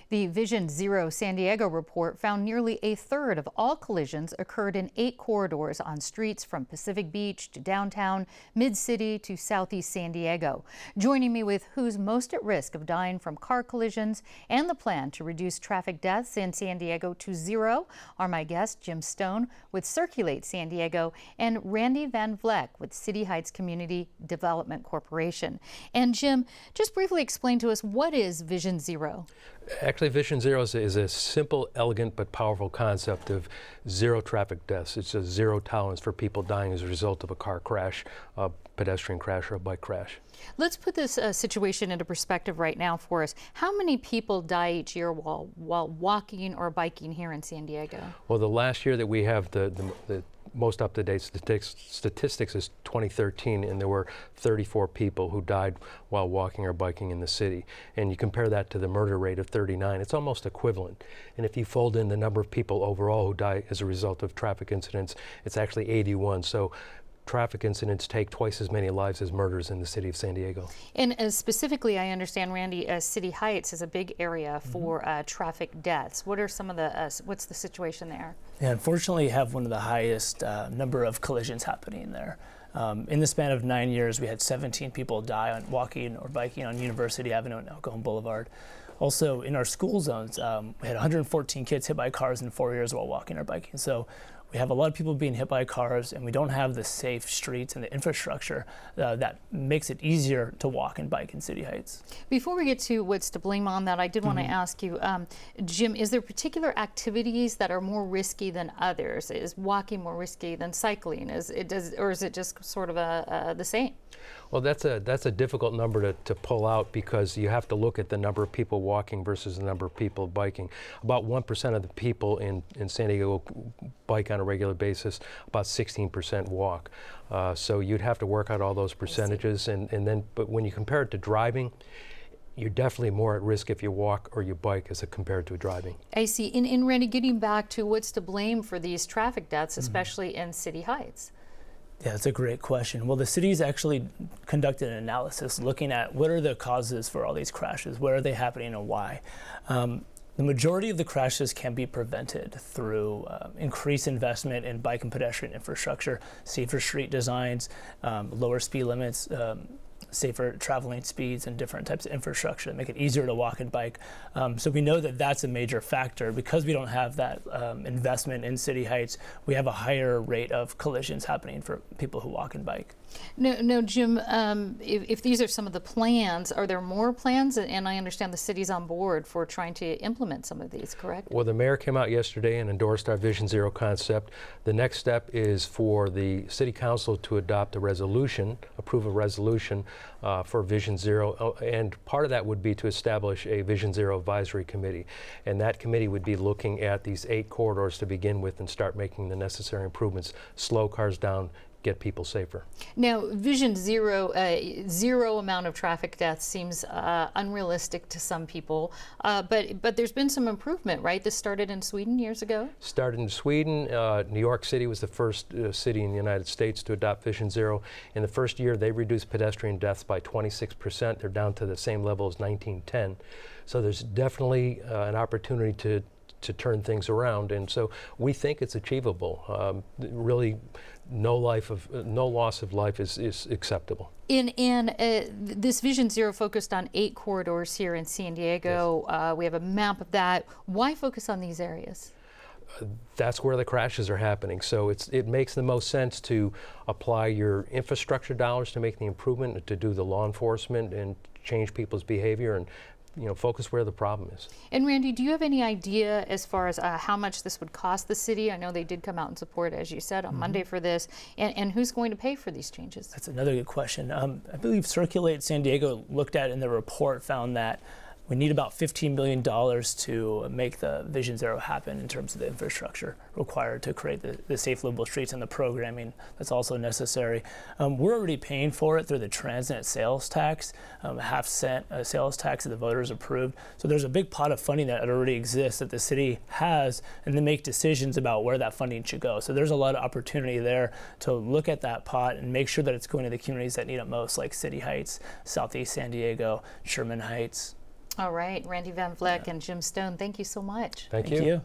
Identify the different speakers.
Speaker 1: The Vision Zero San Diego report found nearly a third of all collisions occurred in 8 corridors on streets from Pacific Beach to downtown, Mid-City to Southeast San Diego. Joining me with who's most at risk of dying from car collisions and the plan to reduce traffic deaths in San Diego to zero are my guests Jim Stone with Circulate San Diego and Randy Van Vleck with City Heights Community Development Corporation. And Jim, just briefly explain to us, what is Vision Zero?
Speaker 2: Actually, Vision Zero is a simple, elegant, but powerful concept of zero traffic deaths. It's a zero tolerance for people dying as a result of a car crash, a pedestrian crash, or a bike crash.
Speaker 1: Let's put this situation into perspective right now for us. How many people die each year while walking or biking here in San Diego?
Speaker 2: Well, the last year that we have the most up-to-date statistics is 2013, and there were 34 people who died while walking or biking in the city. And you compare that to the murder rate of 39, it's almost equivalent. And if you fold in the number of people overall who die as a result of traffic incidents, it's actually 81. So traffic incidents take twice as many lives as murders in the city of San Diego.
Speaker 1: And specifically, I understand, Randy, City Heights is a big area for traffic deaths. What are some of the, what's the situation there?
Speaker 3: Yeah, unfortunately, you have one of the highest number of collisions happening there. In the span of 9 years, we had 17 people die on walking or biking on University Avenue and El Cajon Boulevard. Also, in our school zones, we had 114 kids hit by cars in 4 years while walking or biking. So we have a lot of people being hit by cars, and we don't have the safe streets and the infrastructure that makes it easier to walk and bike in City Heights. Before
Speaker 1: we get to what's to blame on that, I did want to ask you, Jim, is there particular activities that are more risky than others? Is walking more risky than cycling? Or is it just sort of the same?
Speaker 2: Well, that's a difficult number to pull out, because you have to look at the number of people walking versus the number of people biking. About 1% of the people in San Diego bike on a regular basis, about 16% walk. So you'd have to work out all those percentages, but when you compare it to driving, you're definitely more at risk if you walk or you bike as compared to driving.
Speaker 1: I see. And Randy, getting back to what's to blame for these traffic deaths, especially in City Heights?
Speaker 3: Yeah, that's a great question. Well, the city's actually conducted an analysis looking at what are the causes for all these crashes, where are they happening and why. The majority of the crashes can be prevented through increased investment in bike and pedestrian infrastructure, safer street designs, lower speed limits, safer traveling speeds, and different types of infrastructure that make it easier to walk and bike. So we know that that's a major factor. Because we don't have that investment in City Heights, we have a higher rate of collisions happening for people who walk and bike.
Speaker 1: No, Jim, if these are some of the plans, are there more plans? And I understand the city's on board for trying to implement some of these, correct?
Speaker 2: Well, the mayor came out yesterday and endorsed our Vision Zero concept. The next step is for the city council to adopt a resolution, approve a resolution for Vision Zero, and part of that would be to establish a Vision Zero advisory committee. And that committee would be looking at these 8 corridors to begin with and start making the necessary improvements, slow cars down, get people safer.
Speaker 1: Now, Vision Zero, zero amount of traffic deaths seems unrealistic to some people, but there's been some improvement, right? This started in Sweden years ago?
Speaker 2: Started in Sweden. New York City was the first city in the United States to adopt Vision Zero. In the first year, they reduced pedestrian deaths by 26%. They're down to the same level as 1910. So there's definitely an opportunity to turn things around, and so we think it's achievable. Really, no loss of life is acceptable.
Speaker 1: This Vision Zero focused on 8 corridors here in San Diego. Yes. We have a map of that. Why focus on these areas?
Speaker 2: That's where the crashes are happening. So it makes the most sense to apply your infrastructure dollars to make the improvement, to do the law enforcement and change people's behavior, and focus where the problem is.
Speaker 1: And Randy, do you have any idea as far as how much this would cost the city? I know they did come out and support, as you said, on Monday for this. And who's going to pay for these changes?
Speaker 3: That's another good question. I believe Circulate San Diego looked at in the report, found that we need about $15 million to make the Vision Zero happen in terms of the infrastructure required to create the safe, livable streets and the programming that's also necessary. We're already paying for it through the transient sales tax, a half-cent sales tax that the voters approved. So there's a big pot of funding that already exists that the city has, and then make decisions about where that funding should go. So there's a lot of opportunity there to look at that pot and make sure that it's going to the communities that need it most, like City Heights, Southeast San Diego, Sherman Heights.
Speaker 1: All right, Randy Van Vleck and Jim Stone, thank you so much.
Speaker 2: Thank
Speaker 3: Thank you.